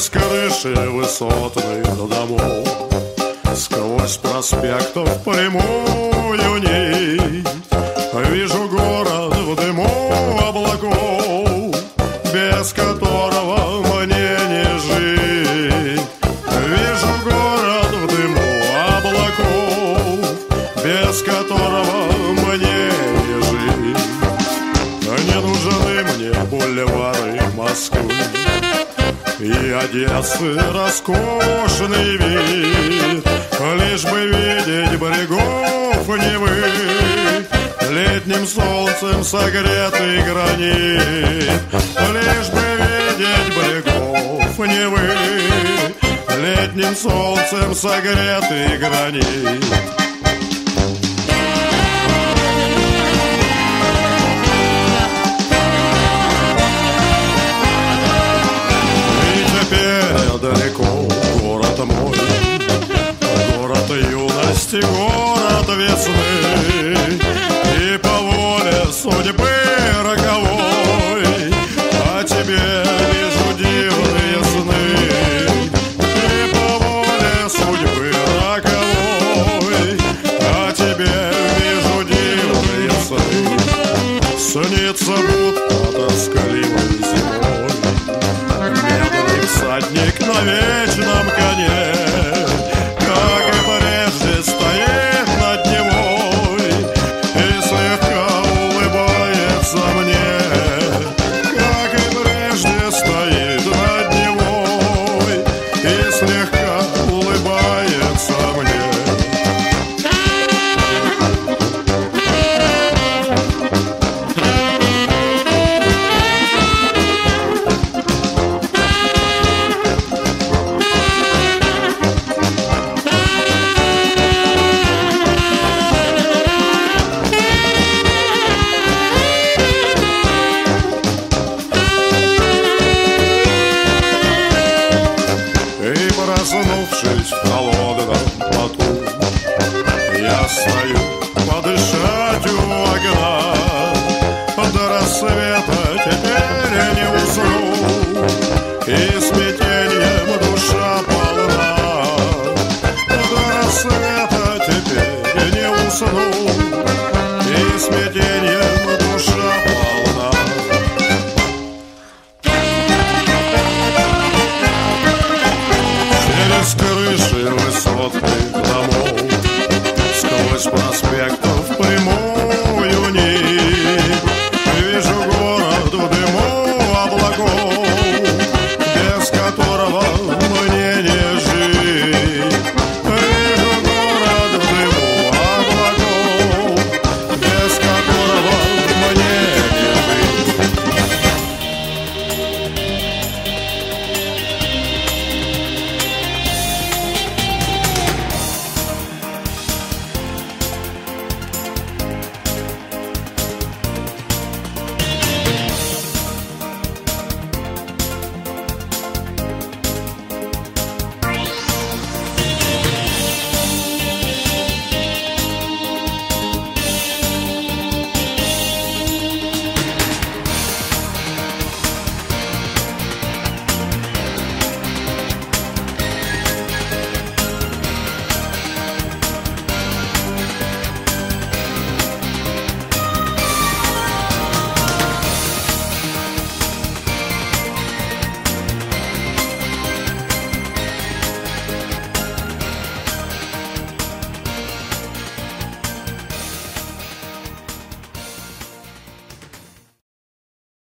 Без крыши высотных домов, сквозь проспектов прямую нить вижу город в дыму облаков, без которого мне не жить. Вижу город в дыму облаков, без которого мне не жить. Не нужны мне бульвары Москвы и Одессы роскошный вид, лишь бы видеть берегов Невы летним солнцем согретый гранит. Лишь бы видеть берегов Невы летним солнцем согретый гранит. Далеко город мой, город юности, город весны, и по воле судьбы роковой о тебе вижу дивные сны. И по воле судьбы роковой о тебе вижу дивные сны. Снится будто тоскливой зимой всадник на вечном коне, как и прежде стоит над Невой и слегка улыбается мне. Как и прежде стоит над Невой и слегка улыбается мне. Проснувшись в холодном поту, я стою подышать у окна. До рассвета